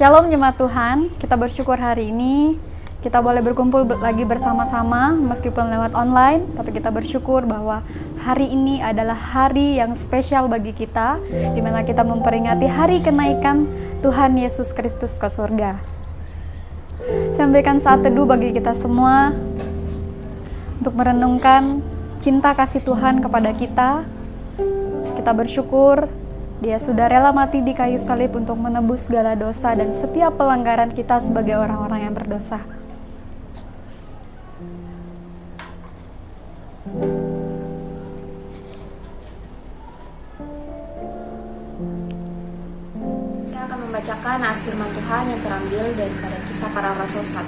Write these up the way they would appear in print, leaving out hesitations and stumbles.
Shalom jemaat Tuhan, kita bersyukur hari ini kita boleh berkumpul lagi bersama-sama meskipun lewat online, tapi kita bersyukur bahwa hari ini adalah hari yang spesial bagi kita, di mana kita memperingati hari kenaikan Tuhan Yesus Kristus ke surga. Saya memberikan saat teduh bagi kita semua untuk merenungkan cinta kasih Tuhan kepada kita. Kita bersyukur Dia sudah rela mati di kayu salib untuk menebus segala dosa dan setiap pelanggaran kita sebagai orang-orang yang berdosa. Saya akan membacakan as firman Tuhan yang terambil daripada Kisah Para Rasul 1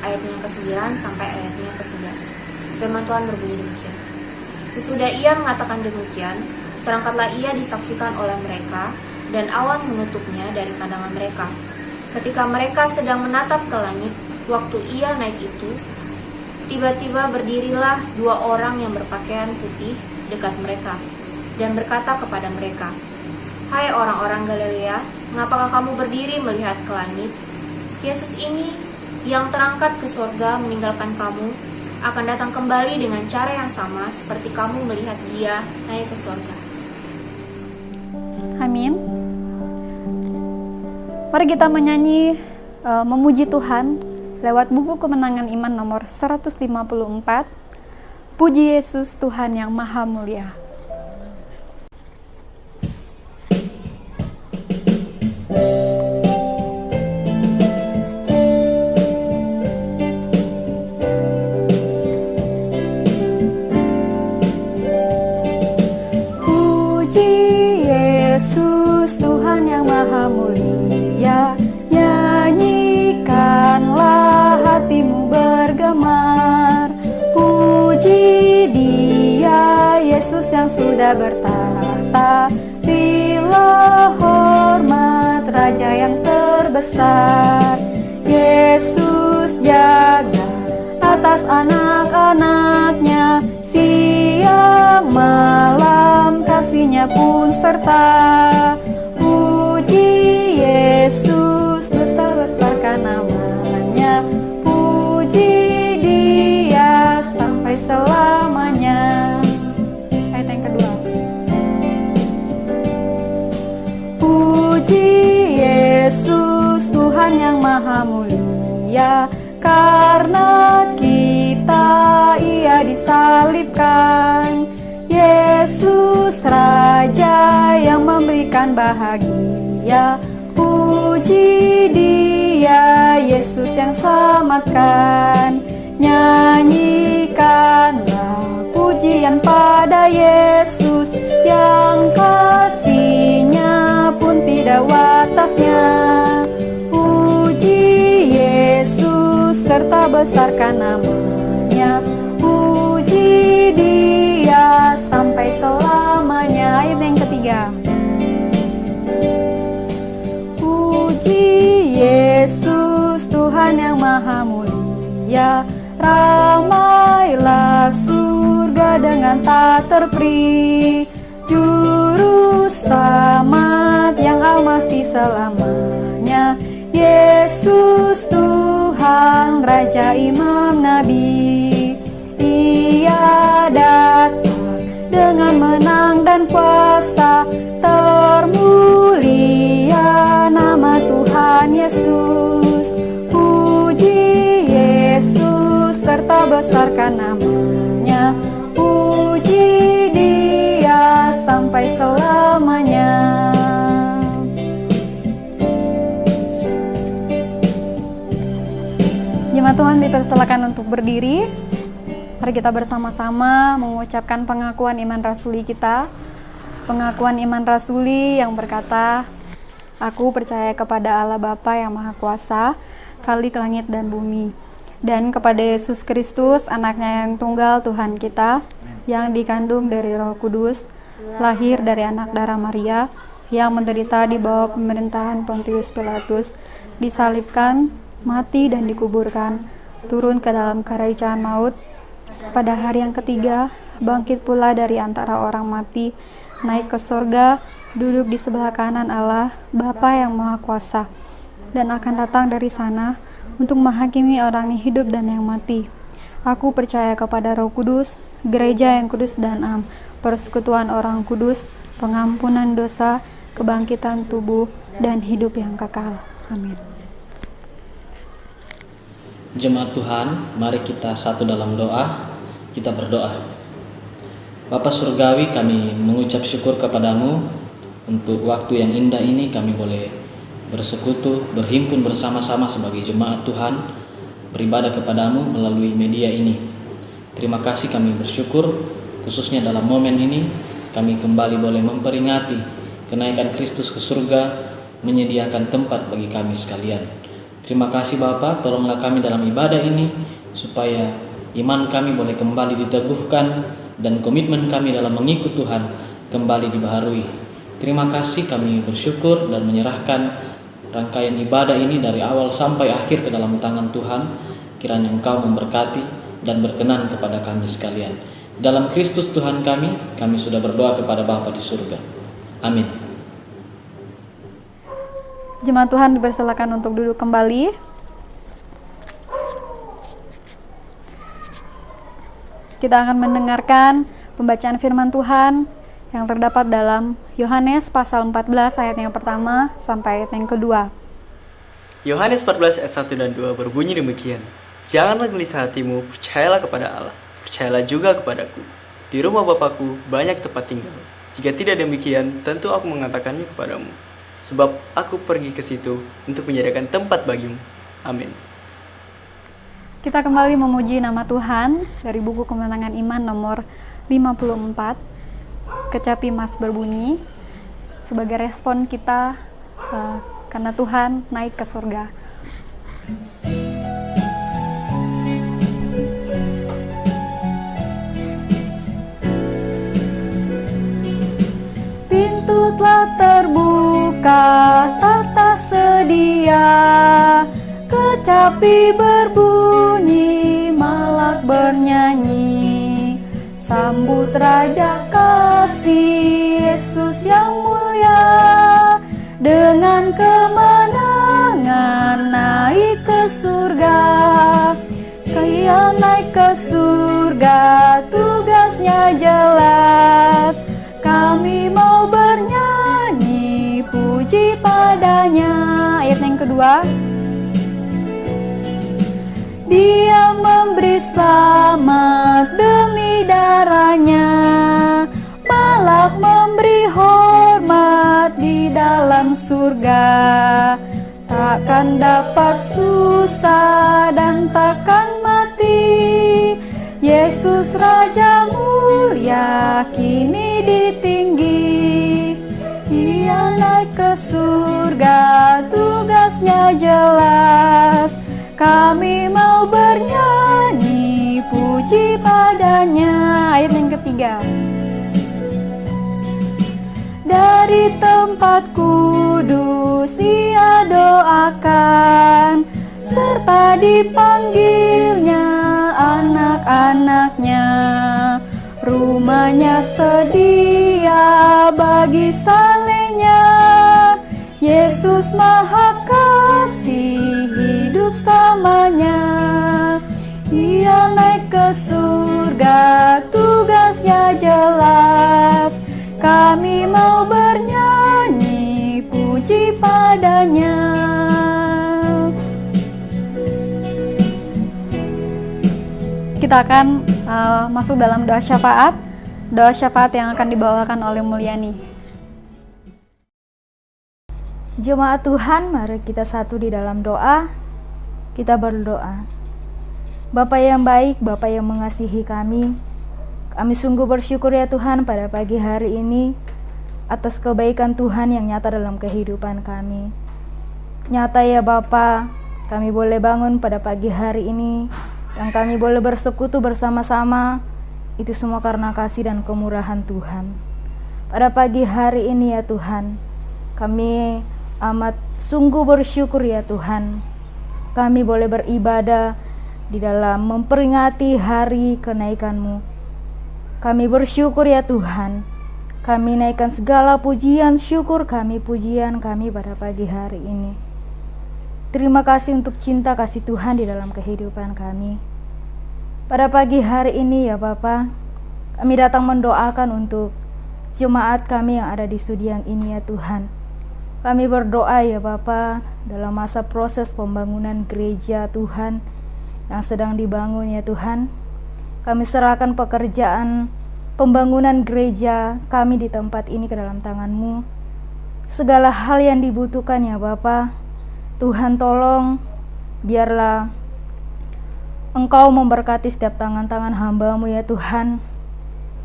ayatnya yang ke-9 sampai ayatnya yang ke-11. Firman Tuhan berbunyi demikian. Sesudah ia mengatakan demikian, terangkatlah ia disaksikan oleh mereka, dan awan menutupnya dari pandangan mereka. Ketika mereka sedang menatap ke langit, waktu ia naik itu, tiba-tiba berdirilah dua orang yang berpakaian putih dekat mereka, dan berkata kepada mereka, "Hai orang-orang Galilea, mengapakah kamu berdiri melihat ke langit? Yesus ini yang terangkat ke surga meninggalkan kamu, akan datang kembali dengan cara yang sama seperti kamu melihat dia naik ke surga." Amin. Mari kita menyanyi memuji Tuhan lewat buku Kemenangan Iman nomor 154. Puji Yesus Tuhan yang Maha Mulia. Yesus Tuhan yang Maha Mulia, nyanyikanlah hatimu bergemar. Puji Dia, Yesus yang sudah bertahta, bila hormat Raja yang terbesar. Yesus jaga atas anak-anaknya, siang malam kasih-Nya pun serta. Puji Yesus, besar-besarkan namanya. Puji Dia sampai selamanya. Ayat yang kedua. Puji Yesus Tuhan yang Maha Mulia, karena kita Ia disalibkan. Yesus Raja yang memberikan bahagia. Puji Dia, Yesus yang selamatkan. Nyanyikanlah pujian pada Yesus, yang kasih-Nya pun tidak batasnya. Puji Yesus serta besarkan namanya. Puji Dia sampai selamanya. Ayat yang ketiga. Puji Yesus Tuhan yang Maha Mulia, ramailah surga dengan tak terperi. Juru selamat yang masih selamanya. Yesus Tuhan, Raja Imam Nabi. Ia datang dengan menang dan kuasa, termulia nama Tuhan Yesus. Puji Yesus serta besarkan namanya. Puji Dia sampai selamanya. Jemaat Tuhan dipersilakan untuk berdiri. Mari kita bersama-sama mengucapkan pengakuan iman rasuli kita. Pengakuan iman rasuli yang berkata, "Aku percaya kepada Allah Bapa yang Maha Kuasa, Khalik langit dan bumi, dan kepada Yesus Kristus, Anaknya yang tunggal Tuhan kita, yang dikandung dari Roh Kudus, lahir dari anak darah Maria, yang menderita di bawah pemerintahan Pontius Pilatus, disalibkan, mati dan dikuburkan, turun ke dalam kerajaan maut. Pada hari yang ketiga, bangkit pula dari antara orang mati, naik ke surga, duduk di sebelah kanan Allah, Bapa yang Maha Kuasa. dan akan datang dari sana untuk menghakimi orang yang hidup dan yang mati. Aku percaya kepada Roh Kudus, gereja yang kudus dan am, persekutuan orang kudus, pengampunan dosa, kebangkitan tubuh, dan hidup yang kekal. Amin. Jemaat Tuhan, mari kita satu dalam doa. Kita berdoa. Bapa Surgawi, kami mengucap syukur kepadamu untuk waktu yang indah ini. Kami boleh bersekutu, berhimpun bersama-sama sebagai jemaat Tuhan, beribadah kepadamu melalui media ini. Terima kasih, kami bersyukur khususnya dalam momen ini kami kembali boleh memperingati kenaikan Kristus ke surga, menyediakan tempat bagi kami sekalian. Terima kasih Bapa, tolonglah kami dalam ibadah ini supaya iman kami boleh kembali diteguhkan dan komitmen kami dalam mengikut Tuhan kembali dibaharui. Terima kasih, kami bersyukur dan menyerahkan rangkaian ibadah ini dari awal sampai akhir ke dalam tangan Tuhan. Kiranya Engkau memberkati dan berkenan kepada kami sekalian. Dalam Kristus Tuhan kami sudah berdoa kepada Bapa di surga. Amin. Jemaat Tuhan dipersilakan untuk duduk kembali. Kita akan mendengarkan pembacaan firman Tuhan yang terdapat dalam Yohanes pasal 14 ayat yang pertama sampai ayat yang kedua. Yohanes 14 ayat 1 dan 2 berbunyi demikian. Janganlah gelisah hatimu, percayalah kepada Allah, percayalah juga kepadaku. Di rumah Bapakku banyak tempat tinggal. Jika tidak demikian, tentu aku mengatakannya kepadamu. Sebab aku pergi ke situ untuk menyediakan tempat bagimu. Amin. Kita kembali memuji nama Tuhan dari buku Kemenangan Iman nomor 54. Kecapi Mas berbunyi sebagai respon kita karena Tuhan naik ke surga. Pintu telah terbuka, tahta sedia, kecapi berbunyi, malak bernyanyi. Sambut Raja kasih Yesus yang mulia, dengan kemenangan naik ke surga. Ia naik ke surga, tugasnya jelas. Kami mau bernyanyi puji padanya. Ayat yang kedua. Dia memberi selamat demi darahnya, malak memberi hormat di dalam surga. Takkan dapat susah dan takkan mati. Yesus Raja mulia kini ditinggi. Ia naik ke surga, tugasnya jelas. Kami mau bernyanyi puji padanya. Ayat yang ketiga. Dari tempat kudus ia doakan, serta dipanggilnya anak-anaknya. Rumahnya sedia bagi salehnya. Yesus Maha Kasih hidup selamanya. Ia naik ke surga, tugasnya jelas. Kami mau bernyanyi puji padanya. Kita akan masuk dalam doa syafaat. Doa syafaat yang akan dibawakan oleh Mulyani. Jemaat Tuhan, mari kita satu di dalam doa. Kita berdoa. Bapa yang baik, Bapa yang mengasihi kami sungguh bersyukur ya Tuhan pada pagi hari ini atas kebaikan Tuhan yang nyata dalam kehidupan kami. Nyata ya Bapa, kami boleh bangun pada pagi hari ini dan kami boleh bersekutu bersama-sama. Itu semua karena kasih dan kemurahan Tuhan. Pada pagi hari ini ya Tuhan, kami amat sungguh bersyukur ya Tuhan. Kami boleh beribadah di dalam memperingati hari kenaikan-Mu. Kami bersyukur ya Tuhan. Kami naikkan segala pujian syukur kami, pujian kami pada pagi hari ini. Terima kasih untuk cinta kasih Tuhan di dalam kehidupan kami. Pada pagi hari ini ya Bapa, kami datang mendoakan untuk jemaat kami yang ada di studi yang ini ya Tuhan. Kami berdoa ya Bapa, dalam masa proses pembangunan gereja Tuhan yang sedang dibangun ya Tuhan. Kami serahkan pekerjaan pembangunan gereja kami di tempat ini ke dalam tangan-Mu. Segala hal yang dibutuhkan ya Bapa, Tuhan tolong biarlah Engkau memberkati setiap tangan-tangan hamba-Mu ya Tuhan,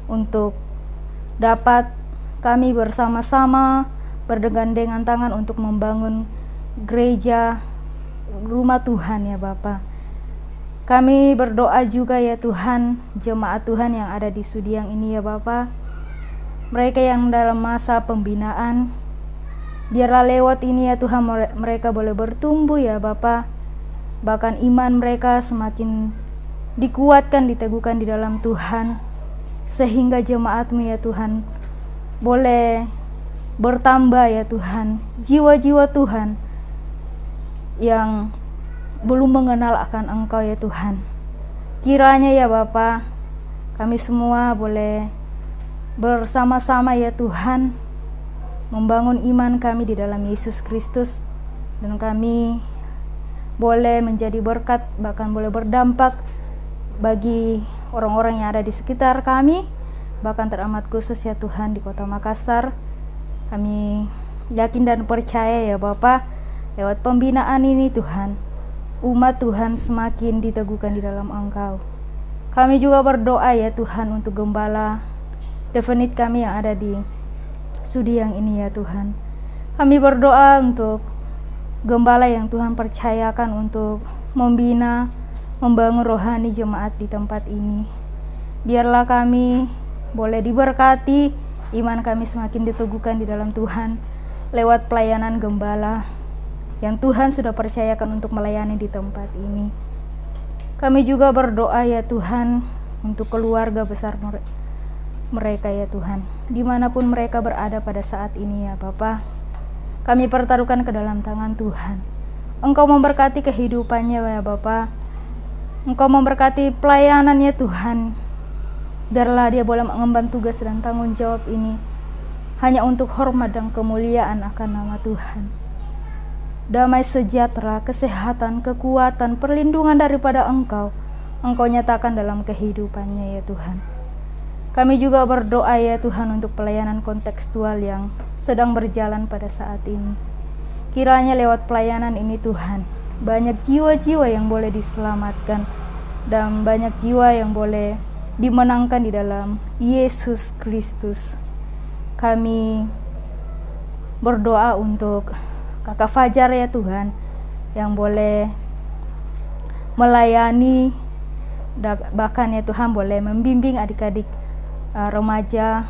untuk dapat kami bersama-sama bergandengan tangan untuk membangun gereja rumah Tuhan ya Bapa. Kami berdoa juga ya Tuhan, jemaat Tuhan yang ada di studi yang ini ya Bapa, mereka yang dalam masa pembinaan, biarlah lewat ini ya Tuhan mereka boleh bertumbuh ya Bapa. Bahkan iman mereka semakin dikuatkan, diteguhkan di dalam Tuhan, sehingga jemaat-Mu ya Tuhan boleh bertambah ya Tuhan. Jiwa-jiwa Tuhan yang belum mengenal akan Engkau ya Tuhan, kiranya ya Bapa, kami semua boleh bersama-sama ya Tuhan membangun iman kami di dalam Yesus Kristus, dan kami boleh menjadi berkat, bahkan boleh berdampak bagi orang-orang yang ada di sekitar kami, bahkan teramat khusus ya Tuhan di Kota Makassar. Kami yakin dan percaya ya Bapa, lewat pembinaan ini Tuhan, umat Tuhan semakin diteguhkan di dalam Engkau. Kami juga berdoa ya Tuhan untuk gembala definit kami yang ada di studi yang ini ya Tuhan. Kami berdoa untuk gembala yang Tuhan percayakan untuk membina, membangun rohani jemaat di tempat ini. Biarlah kami boleh diberkati, iman kami semakin diteguhkan di dalam Tuhan lewat pelayanan gembala yang Tuhan sudah percayakan untuk melayani di tempat ini. Kami juga berdoa ya Tuhan untuk keluarga besar mereka ya Tuhan, dimanapun mereka berada pada saat ini ya Bapa. Kami pertaruhkan ke dalam tangan Tuhan. Engkau memberkati kehidupannya ya Bapa. Engkau memberkati pelayanannya Tuhan. Biarlah dia boleh mengemban tugas dan tanggung jawab ini hanya untuk hormat dan kemuliaan akan nama Tuhan. Damai sejahtera, kesehatan, kekuatan, perlindungan daripada Engkau nyatakan dalam kehidupannya ya Tuhan. Kami juga berdoa ya Tuhan untuk pelayanan kontekstual yang sedang berjalan pada saat ini. Kiranya lewat pelayanan ini Tuhan, banyak jiwa-jiwa yang boleh diselamatkan dan banyak jiwa yang boleh dimenangkan di dalam Yesus Kristus. Kami berdoa untuk Kakak Fajar ya Tuhan, yang boleh melayani, bahkan ya Tuhan boleh membimbing adik-adik remaja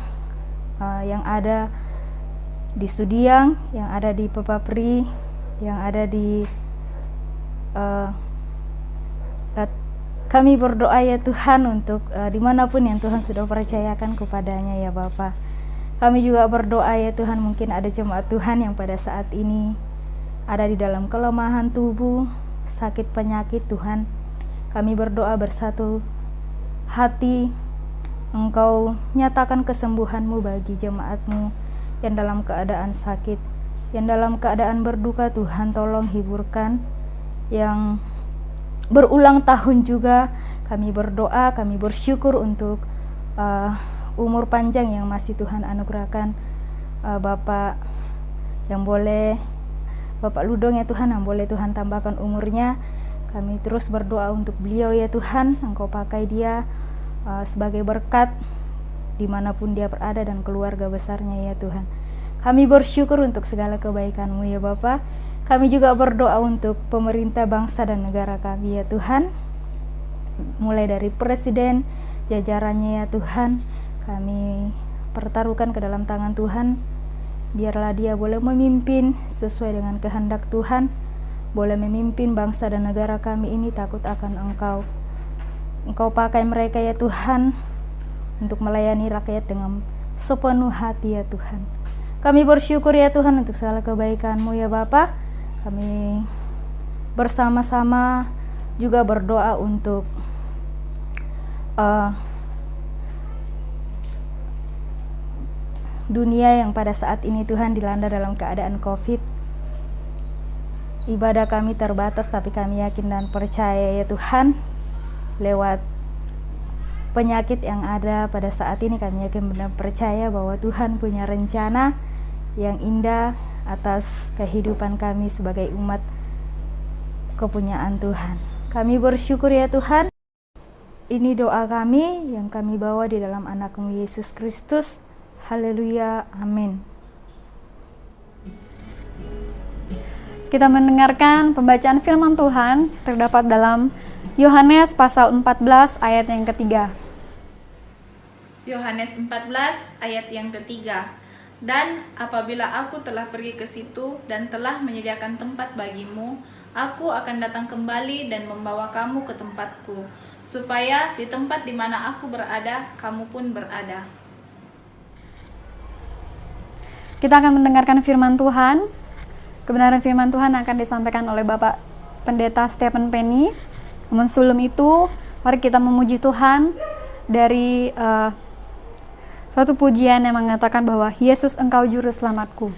yang ada di Sudiang, yang ada di Pepapri, yang ada di kami berdoa ya Tuhan untuk dimanapun yang Tuhan sudah percayakan kepadanya ya Bapa. Kami juga berdoa ya Tuhan, mungkin ada jemaat Tuhan yang pada saat ini ada di dalam kelemahan tubuh, sakit penyakit Tuhan. Kami berdoa bersatu hati, Engkau nyatakan kesembuhan-Mu bagi jemaat-Mu yang dalam keadaan sakit, yang dalam keadaan berduka. Tuhan tolong hiburkan. Yang berulang tahun juga kami berdoa, kami bersyukur untuk umur panjang yang masih Tuhan anugerahkan Bapak yang boleh, Bapak Ludong ya Tuhan, yang boleh Tuhan tambahkan umurnya. Kami terus berdoa untuk beliau ya Tuhan, Engkau pakai dia sebagai berkat dimanapun dia berada dan keluarga besarnya ya Tuhan. Kami bersyukur untuk segala kebaikan-Mu ya Bapa. Kami juga berdoa untuk pemerintah bangsa dan negara kami ya Tuhan, mulai dari presiden, jajarannya ya Tuhan. Kami pertaruhkan ke dalam tangan Tuhan. Biarlah dia boleh memimpin sesuai dengan kehendak Tuhan, boleh memimpin bangsa dan negara kami ini takut akan Engkau. Engkau pakai mereka ya Tuhan untuk melayani rakyat dengan sepenuh hati ya Tuhan. Kami bersyukur ya Tuhan untuk segala kebaikan-Mu ya Bapa. Kami bersama-sama juga berdoa untuk dunia yang pada saat ini Tuhan dilanda dalam keadaan COVID. Ibadah kami terbatas, tapi kami yakin dan percaya ya Tuhan, lewat penyakit yang ada pada saat ini kami yakin benar percaya bahwa Tuhan punya rencana yang indah atas kehidupan kami sebagai umat kepunyaan Tuhan. Kami bersyukur ya Tuhan. Ini doa kami yang kami bawa di dalam anak-Mu Yesus Kristus. Haleluya, amin. Kita mendengarkan pembacaan firman Tuhan terdapat dalam Yohanes pasal 14 ayat yang ketiga. Yohanes 14 ayat yang ketiga. Dan apabila aku telah pergi ke situ dan telah menyediakan tempat bagimu, aku akan datang kembali dan membawa kamu ke tempatku, supaya di tempat di mana aku berada, kamu pun berada. Kita akan mendengarkan firman Tuhan. Kebenaran firman Tuhan akan disampaikan oleh Bapak Pendeta Stephen Penny. Namun sebelum itu, mari kita memuji Tuhan dari suatu pujian yang mengatakan bahwa Yesus Engkau Juru Selamatku.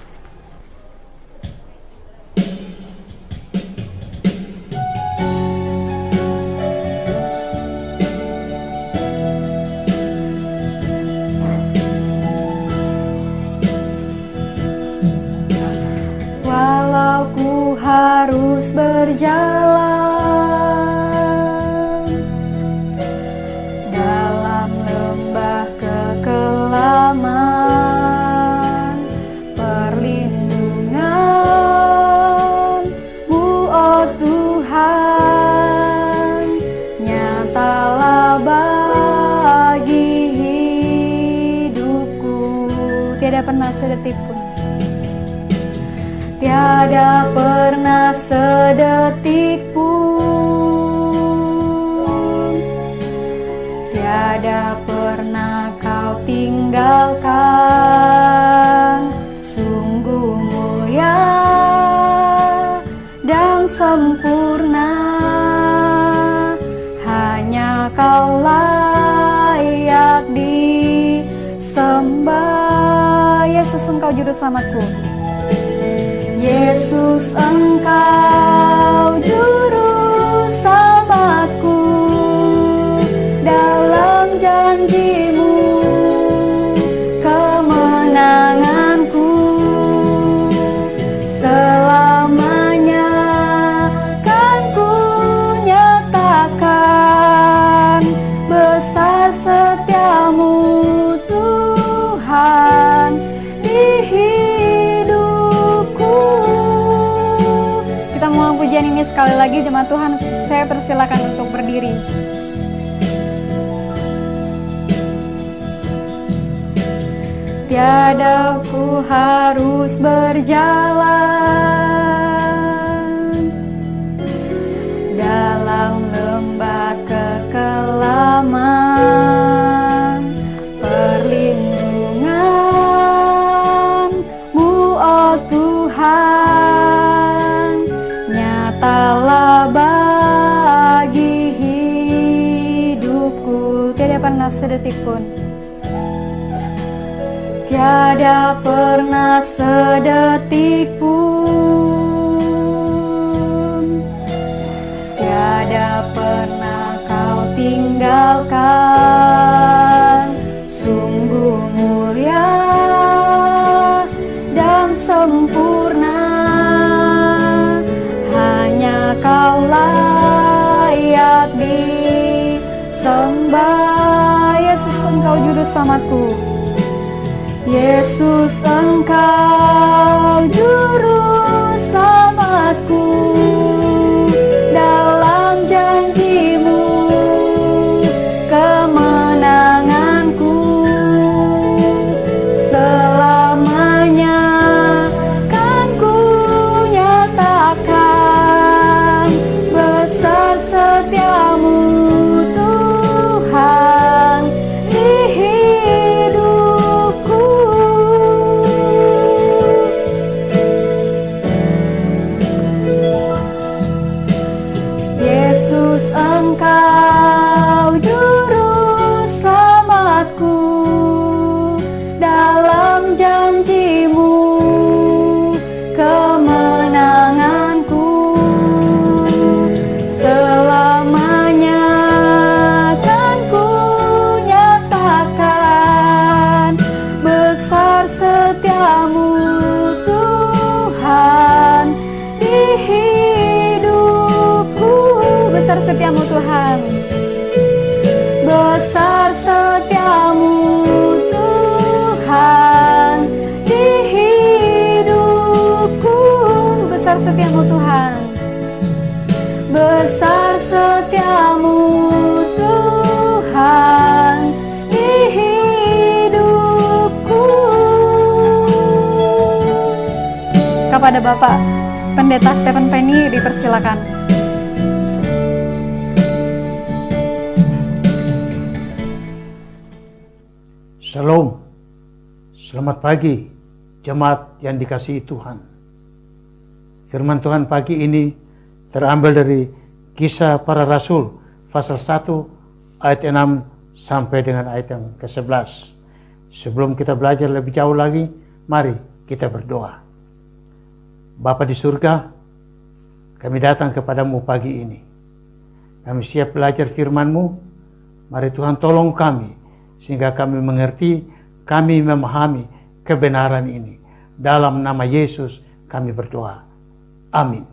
Walau ku harus berjalan dalam lembah kekelaman, perlindungan-Mu, oh Tuhan, nyatalah bagi hidupku. Tiada pernah sedetik pun, tiada pernah sedetik pun, tiada pernah Kau tinggalkan. Sungguh mulia dan sempurna, hanya Kau layak disembah. Yesus Engkau Juru Selamatku. Yesus Engkau Juru Selamatku, dalam janji-Mu kemenanganku, selamanya kan ku nyatakan besar setia-Mu Tuhan di hidupku. Kita mengulang pujian ini sekali lagi, jemaat Tuhan. Saya persilakan untuk berdiri. Tiada ku harus berjalan dalam lembah kekelaman, perlindungan-Mu, oh Tuhan, nyatalah bagi hidupku. Tiada pernah sedetik pun, tiada pernah sedetik pun, tiada pernah Kau tinggalkan. Sungguh mulia dan sempurna, hanya Kau layak disembah. Yesus Engkau Juru Selamatku. Yesus Engkau Juru Selamatku, dalam janji-Mu kemenanganku, selamanya kan ku nyatakan besar setia-Mu Tuhan di hidupku. Engkau juru selamatku, dalam janji-Mu kemenanganku. Selamanya kan ku nyatakan besar setiamu Tuhan di hidupku. Besar setiamu Tuhan, besar setiamu Tuhan di hidupku. Besar setiamu Tuhan, besar setiamu Tuhan di hidupku. Kepada Bapak Pendeta Stephen Penny dipersilakan. Shalom, selamat pagi jemaat yang dikasihi Tuhan. Firman Tuhan pagi ini terambil dari Kisah Para Rasul pasal 1 ayat 6 sampai dengan ayat yang ke-11. Sebelum kita belajar lebih jauh lagi, mari kita berdoa. Bapa di surga, kami datang kepadamu pagi ini. Kami siap belajar firman-Mu. Mari Tuhan tolong kami sehingga kami mengerti, kami memahami kebenaran ini. Dalam nama Yesus kami berdoa. Amin.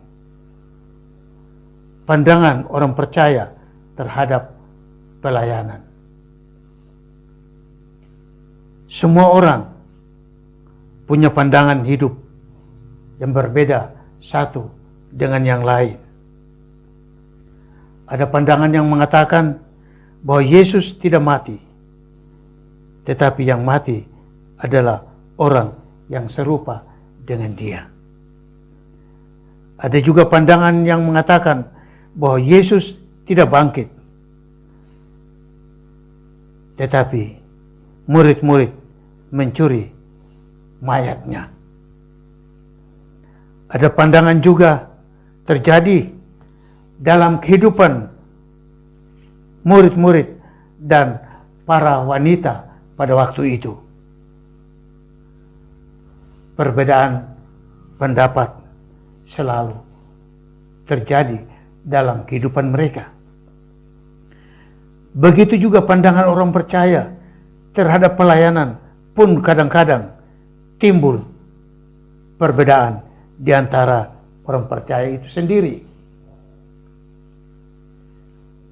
Pandangan orang percaya terhadap pelayanan. Semua orang punya pandangan hidup yang berbeda satu dengan yang lain. Ada pandangan yang mengatakan bahwa Yesus tidak mati, tetapi yang mati adalah orang yang serupa dengan Dia. Ada juga pandangan yang mengatakan bahwa Yesus tidak bangkit, tetapi murid-murid mencuri mayatnya. Ada pandangan juga terjadi dalam kehidupan murid-murid dan para wanita pada waktu itu. Perbedaan pendapat selalu terjadi dalam kehidupan mereka. Begitu juga pandangan orang percaya terhadap pelayanan pun kadang-kadang timbul perbedaan di antara orang percaya itu sendiri.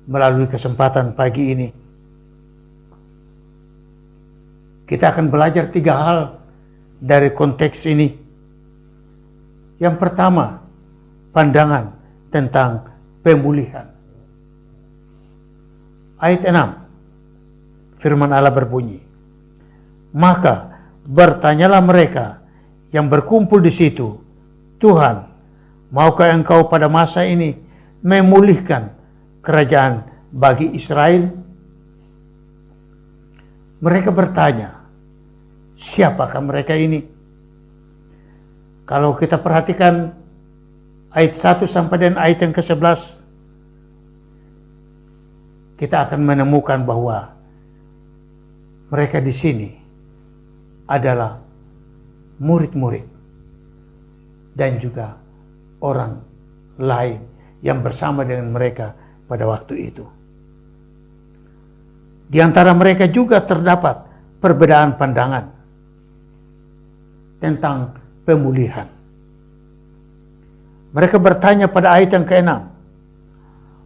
Melalui kesempatan pagi ini, kita akan belajar 3 hal dari konteks ini. Yang pertama, pandangan tentang pemulihan. Ayat 6, firman Allah berbunyi, "Maka bertanyalah mereka yang berkumpul di situ, Tuhan, maukah Engkau pada masa ini memulihkan kerajaan bagi Israel?" Mereka bertanya, siapakah mereka ini? Kalau kita perhatikan ayat 1 sampai dengan ayat yang ke-11, kita akan menemukan bahwa mereka di sini adalah murid-murid dan juga orang lain yang bersama dengan mereka pada waktu itu. Di antara mereka juga terdapat perbedaan pandangan tentang pemulihan. Mereka bertanya pada ayat yang ke-6,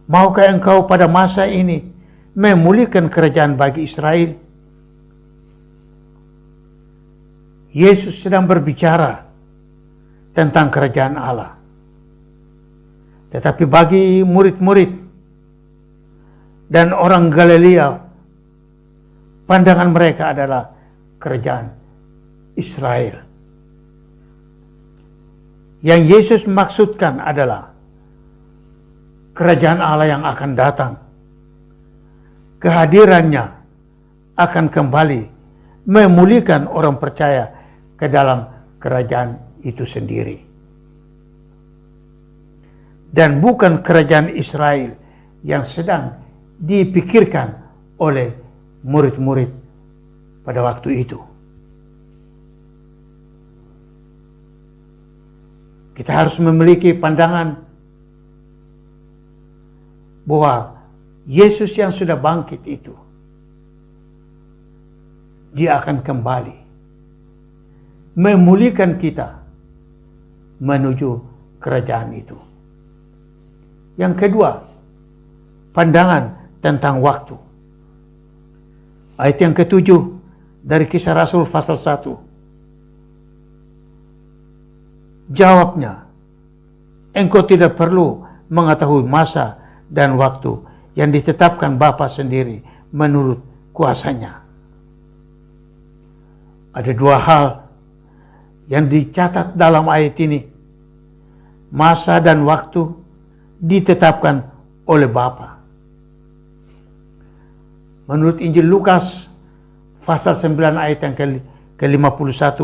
maukah Engkau pada masa ini memulihkan kerajaan bagi Israel? Yesus sedang berbicara tentang kerajaan Allah. Tetapi bagi murid-murid dan orang Galilea, pandangan mereka adalah kerajaan Israel. Yang Yesus maksudkan adalah kerajaan Allah yang akan datang. Kehadirannya akan kembali memulihkan orang percaya ke dalam kerajaan itu sendiri. Dan bukan kerajaan Israel yang sedang dipikirkan oleh murid-murid pada waktu itu. Kita harus memiliki pandangan bahwa Yesus yang sudah bangkit itu, Dia akan kembali memulihkan kita menuju kerajaan itu. Yang kedua, pandangan tentang waktu. Ayat yang ketujuh dari Kisah Rasul pasal 1. Jawabnya, engkau tidak perlu mengetahui masa dan waktu yang ditetapkan Bapa sendiri menurut kuasanya. Ada dua hal yang dicatat dalam ayat ini. Masa dan waktu ditetapkan oleh Bapa. Menurut Injil Lukas pasal 9 ayat yang ke-51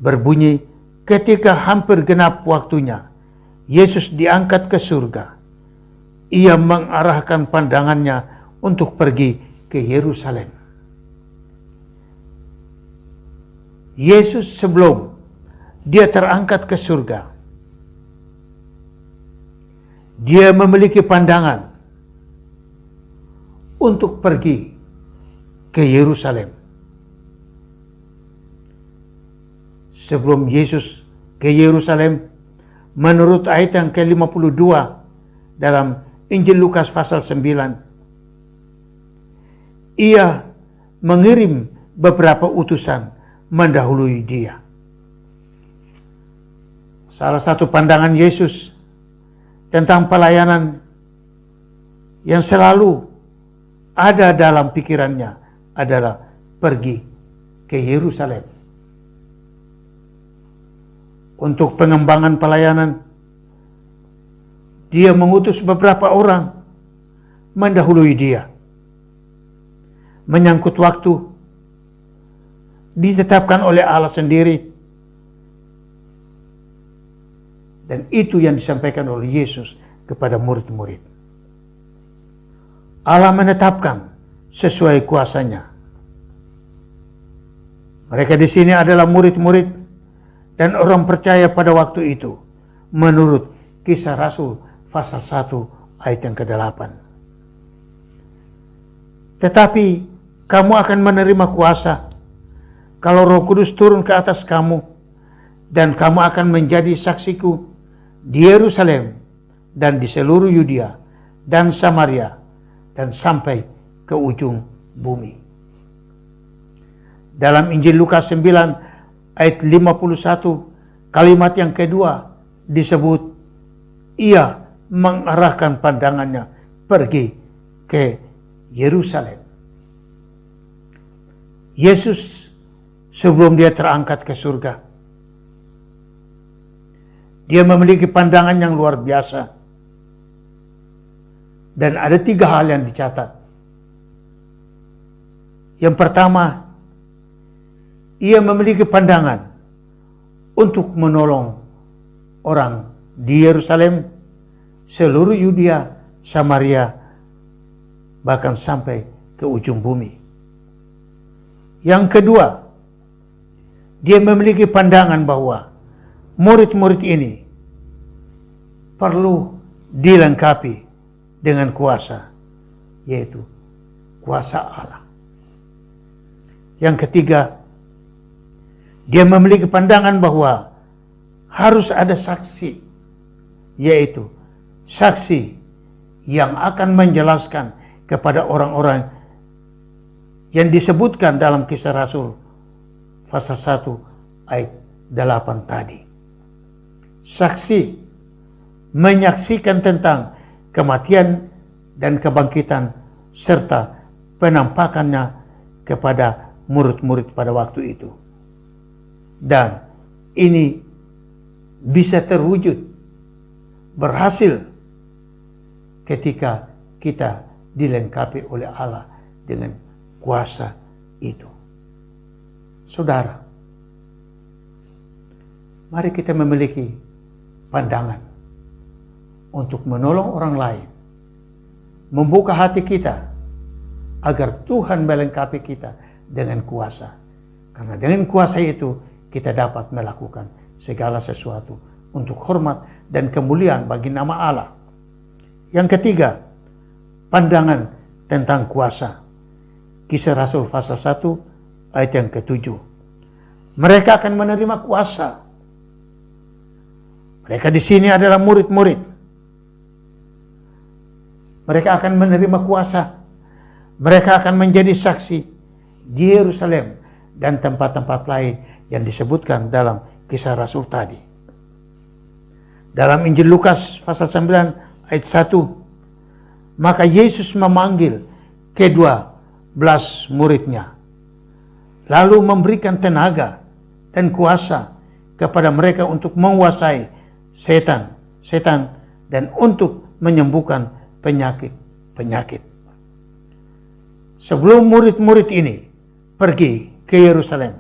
berbunyi, ketika hampir genap waktunya, Yesus diangkat ke surga. Ia mengarahkan pandangannya untuk pergi ke Yerusalem. Yesus sebelum Dia terangkat ke surga, Dia memiliki pandangan untuk pergi ke Yerusalem. Sebelum Yesus ke Yerusalem, menurut ayat yang ke-52 dalam Injil Lukas pasal 9, Ia mengirim beberapa utusan mendahului Dia. Salah satu pandangan Yesus tentang pelayanan yang selalu ada dalam pikirannya adalah pergi ke Yerusalem. Untuk pengembangan pelayanan, Dia mengutus beberapa orang mendahului Dia. Menyangkut waktu, ditetapkan oleh Allah sendiri. Dan itu yang disampaikan oleh Yesus kepada murid-murid. Allah menetapkan sesuai kuasanya. Mereka di sini adalah murid-murid dan orang percaya pada waktu itu, menurut Kisah Rasul pasal 1 ayat yang ke-8. Tetapi kamu akan menerima kuasa kalau Roh Kudus turun ke atas kamu, dan kamu akan menjadi saksiku di Yerusalem dan di seluruh Yudea dan Samaria dan sampai ke ujung bumi. Dalam Injil Lukas 9 ayat 51, kalimat yang kedua disebut, Ia mengarahkan pandangannya pergi ke Yerusalem. Yesus sebelum Dia terangkat ke surga, Dia memiliki pandangan yang luar biasa. Dan ada 3 hal yang dicatat. Yang pertama, Ia memiliki pandangan untuk menolong orang di Yerusalem, seluruh Yudea, Samaria, bahkan sampai ke ujung bumi. Yang kedua, Dia memiliki pandangan bahwa murid-murid ini perlu dilengkapi dengan kuasa, yaitu kuasa Allah. Yang ketiga, Dia memiliki pandangan bahwa harus ada saksi, yaitu saksi yang akan menjelaskan kepada orang-orang yang disebutkan dalam Kisah Rasul pasal 1 ayat 8 tadi. Saksi menyaksikan tentang kematian dan kebangkitan serta penampakannya kepada murid-murid pada waktu itu. Dan ini bisa terwujud, berhasil ketika kita dilengkapi oleh Allah dengan kuasa itu. Saudara, mari kita memiliki pandangan untuk menolong orang lain, membuka hati kita agar Tuhan melengkapi kita dengan kuasa. Karena dengan kuasa itu kita dapat melakukan segala sesuatu untuk hormat dan kemuliaan bagi nama Allah. Yang ketiga, pandangan tentang kuasa. Kisah Rasul pasal 1 ayat yang ke-7. Mereka akan menerima kuasa. Mereka di sini adalah murid-murid. Mereka akan menerima kuasa. Mereka akan menjadi saksi di Yerusalem dan tempat-tempat lain yang disebutkan dalam Kisah Rasul tadi. Dalam Injil Lukas pasal 9 ayat 1, maka Yesus memanggil ke-12 muridnya, lalu memberikan tenaga dan kuasa kepada mereka untuk menguasai setan dan untuk menyembuhkan penyakit. Sebelum murid-murid ini pergi ke Yerusalem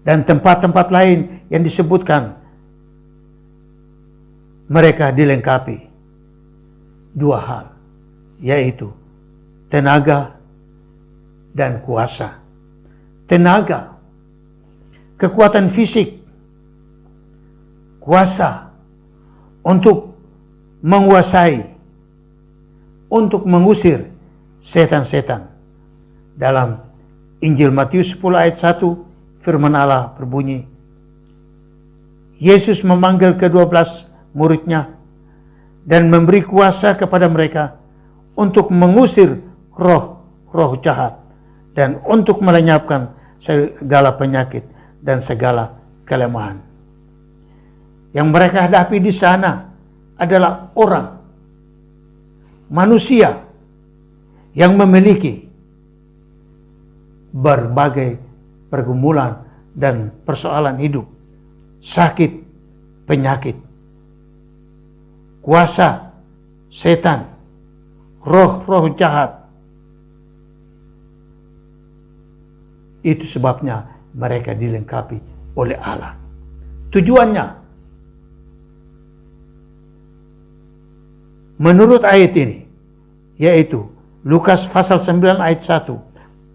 dan tempat-tempat lain yang disebutkan, mereka dilengkapi dua hal, yaitu tenaga dan kuasa. Tenaga, kekuatan fisik, kuasa untuk menguasai, untuk mengusir setan-setan. Dalam Injil Matius 10 ayat 1, firman Allah berbunyi, Yesus memanggil ke-12 muridnya dan memberi kuasa kepada mereka untuk mengusir roh-roh jahat dan untuk melenyapkan segala penyakit dan segala kelemahan. Yang mereka hadapi di sana adalah orang, manusia yang memiliki berbagai pergumulan dan persoalan hidup, sakit, penyakit, kuasa setan, roh-roh jahat. Itu sebabnya mereka dilengkapi oleh Allah. Tujuannya, menurut ayat ini, yaitu Lukas pasal 9 ayat 1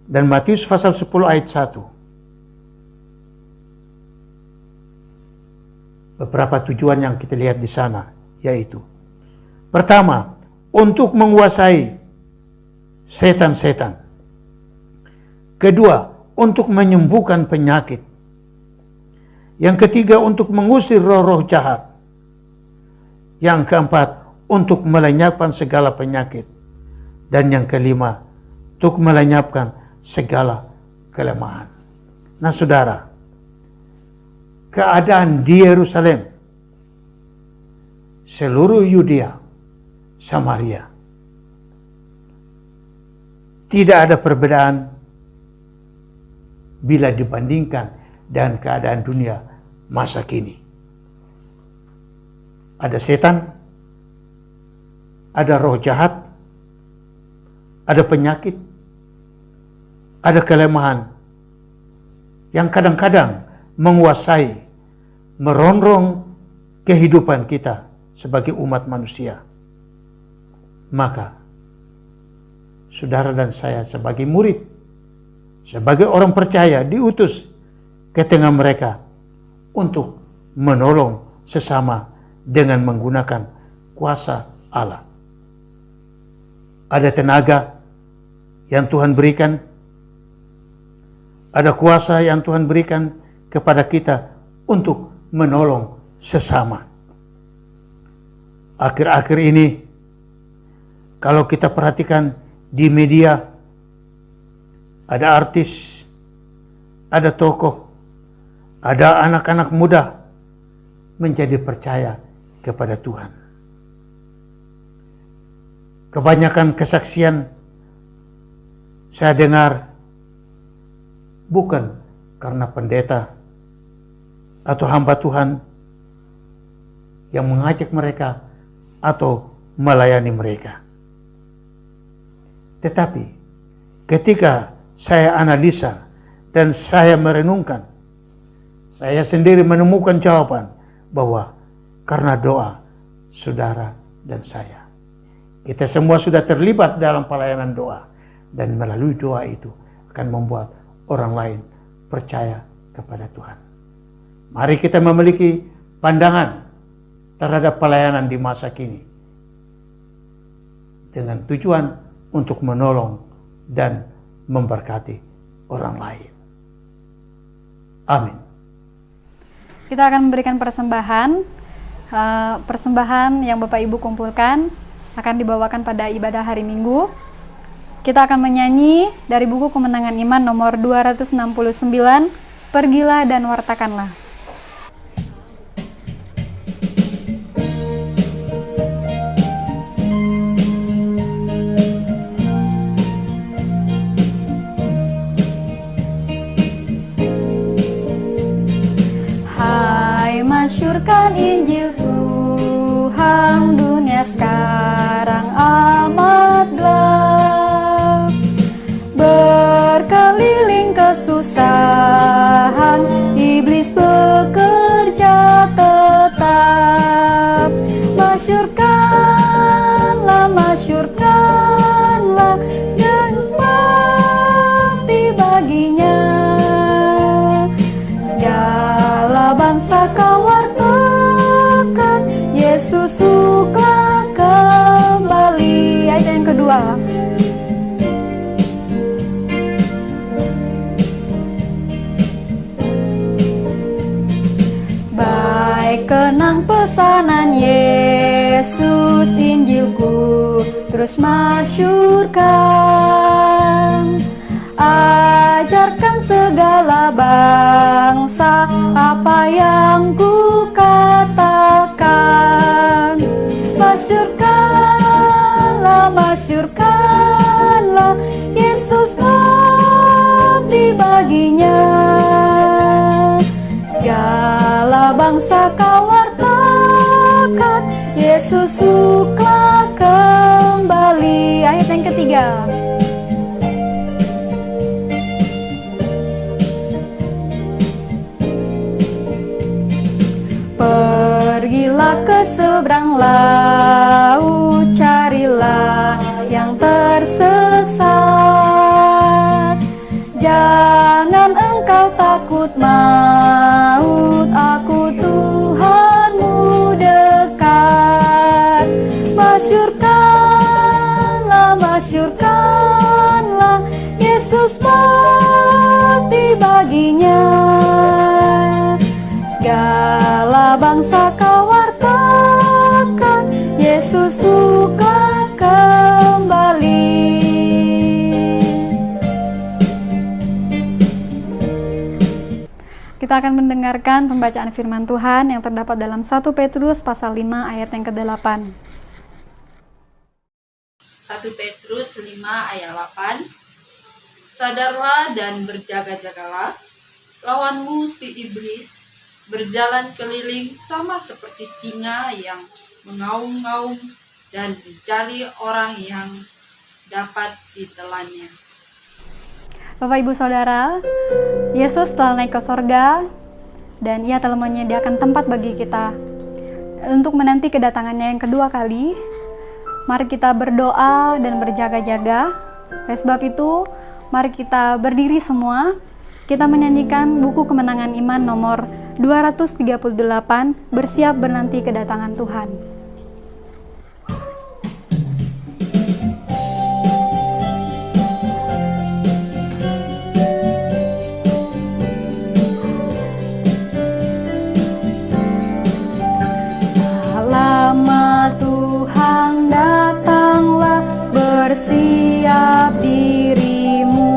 dan Matius pasal 10 ayat 1. Beberapa tujuan yang kita lihat di sana, yaitu pertama, untuk menguasai setan-setan. Kedua, untuk menyembuhkan penyakit. Yang ketiga, untuk mengusir roh-roh jahat. Yang keempat, untuk melenyapkan segala penyakit. Dan yang kelima, untuk melenyapkan segala kelemahan. Nah saudara, keadaan di Yerusalem, seluruh Yudea, Samaria, tidak ada perbedaan bila dibandingkan dengan keadaan dunia masa kini. Ada setan, ada roh jahat, ada penyakit, ada kelemahan yang kadang-kadang menguasai, merongrong kehidupan kita sebagai umat manusia. Maka saudara dan saya sebagai murid, sebagai orang percaya, diutus ke tengah mereka untuk menolong sesama dengan menggunakan kuasa Allah. Ada tenaga yang Tuhan berikan, ada kuasa yang Tuhan berikan kepada kita untuk menolong sesama. Akhir-akhir ini, kalau kita perhatikan di media, ada artis, ada tokoh, ada anak-anak muda menjadi percaya kepada Tuhan. Kebanyakan kesaksian saya dengar bukan karena pendeta atau hamba Tuhan yang mengajak mereka atau melayani mereka. Tetapi ketika saya analisa dan saya merenungkan, saya sendiri menemukan jawaban bahwa karena doa saudara, dan saya. Kita semua sudah terlibat dalam pelayanan doa, dan melalui doa itu akan membuat orang lain percaya kepada Tuhan. Mari kita memiliki pandangan terhadap pelayanan di masa kini dengan tujuan untuk menolong dan memberkati orang lain. Amin. Kita akan memberikan persembahan. Persembahan yang Bapak Ibu kumpulkan akan dibawakan pada ibadah hari Minggu. Kita akan menyanyi dari buku Kemenangan Iman nomor 269, Pergilah dan Wartakanlah. Hai, masyurkan Injil Tuhan, dunia sekarang amat gelap, berkeliling kesusahan, iblis bekerja tetap. Masyurkanlah, masyurkanlah, Yesus mati baginya. Segala bangsa kau wartakan, Yesus suklah kembali. Ayat yang kedua. Baik kenang pesanan Yesus, Injilku terus masyurkan. Ajarkan segala bangsa apa yang ku katakan. Masyurkanlah, masyurkanlah, Yesus mati baginya. Segala bangsa kau wartakan, Yesus suklah kembali. Ayat yang ketiga. Pergilah ke seberang laut, carilah yang tersesat. Jangan engkau takut maut, aku Tuhanmu dekat. Masyurkanlah, masyurkanlah, Yesus mati baginya. Segala bangsa kau wartakan, Yesus suklah kembali. Kita akan mendengarkan pembacaan firman Tuhan yang terdapat dalam 1 Petrus pasal 5 ayat yang ke-8. 1 Petrus 5 ayat 8. Sadarlah dan berjaga-jagalah, lawanmu si iblis berjalan keliling sama seperti singa yang mengaum-ngaum dan mencari orang yang dapat ditelannya. Bapak Ibu Saudara, Yesus telah naik ke sorga dan Ia telah menyediakan tempat bagi kita untuk menanti kedatangannya yang kedua kali. Mari kita berdoa dan berjaga-jaga. Oleh sebab itu, mari kita berdiri semua. Kita menyanyikan buku Kemenangan Iman nomor 238, Bersiap Menanti Kedatangan Tuhan. Lama Tuhan datanglah, bersiap dirimu,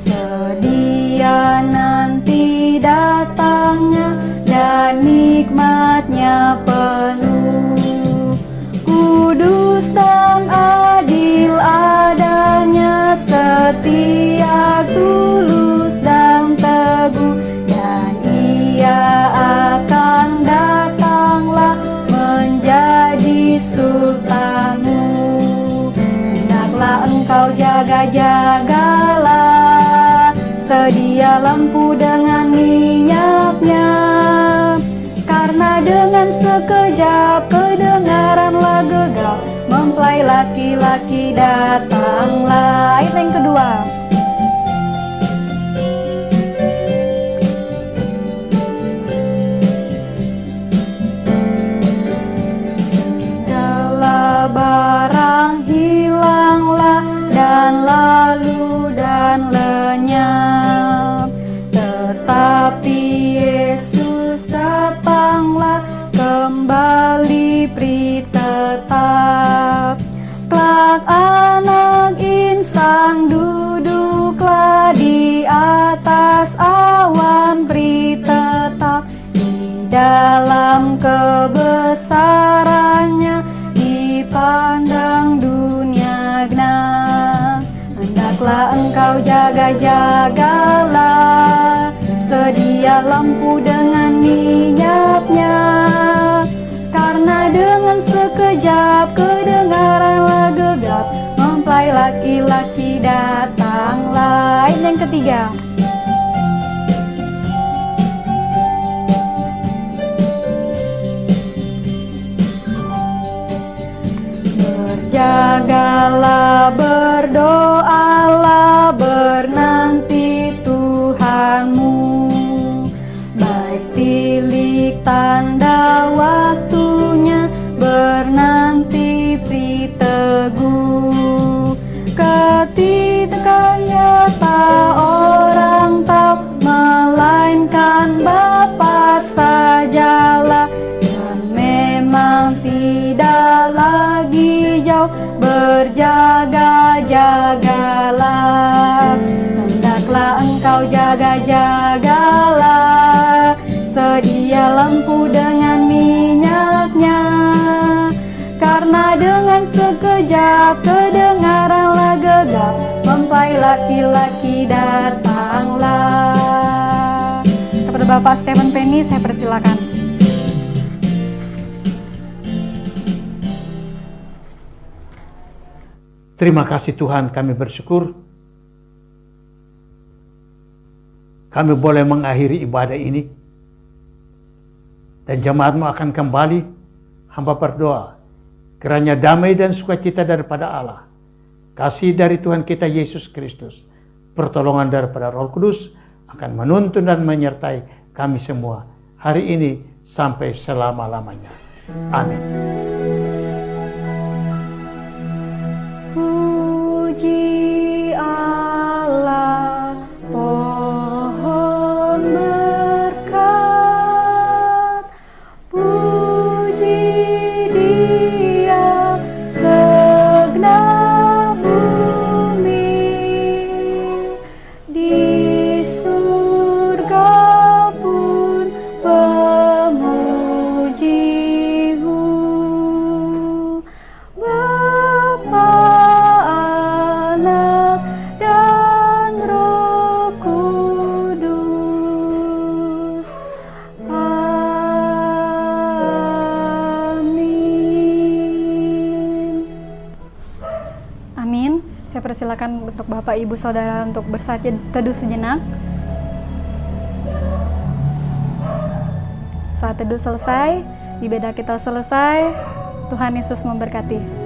sedia nanti datangnya dan nikmatnya penuh. Kudus dan adil adanya, setia, tulus dan teguh, dan Ia akan datanglah menjadi sultanmu. Hendaklah engkau jaga-jagalah, sedia lampu dengan minyaknya, karena dengan sekejap kedengaranlah gegap, mempelai laki-laki datanglah. Ayat yang kedua. Segala barang hilanglah dan lalu dan lenyap, tetapi Yesus datanglah kembali pri tetap. Kelak anak insan duduklah di atas awan pri tetap, di dalam kebesarannya dipandang dunia genap. Hendaklah engkau jaga-jagalah, sedia lampu dengan minyaknya, karena dengan sekejap kedengaranlah gegap, mempelai laki-laki datanglah. Ayat yang ketiga. Berjagalah, berdoalah, bernanti Tuhanmu, baik tilik tanda waktunya, bernanti pri teguh. Ketika nyata orang tahu, melainkan Bapa sajalah, dan memang tidak lagi jauh, berjaga-jagalah. Hendaklah engkau jaga-jagalah, sedia lampu dengan minyaknya, karena dengan sekejap kedengaranlah gegap, mempelai laki-laki datanglah. Kepada Bapak Stephen Penny saya persilakan. Terima kasih Tuhan, kami bersyukur kami boleh mengakhiri ibadah ini, dan jemaat-Mu akan kembali. Hamba berdoa kiranya damai dan sukacita daripada Allah, kasih dari Tuhan kita Yesus Kristus, pertolongan daripada Roh Kudus akan menuntun dan menyertai kami semua hari ini sampai selama-lamanya. Amin. Puji Allah, pohon berkat, puji Dia segenap bumi, di surga pun pemujihu. Bapa, Anak, dan Roh Kudus. Amin. Amin. Saya persilakan untuk Bapak Ibu Saudara untuk bersaat teduh sejenak. Saat teduh selesai, ibadah kita selesai. Tuhan Yesus memberkati.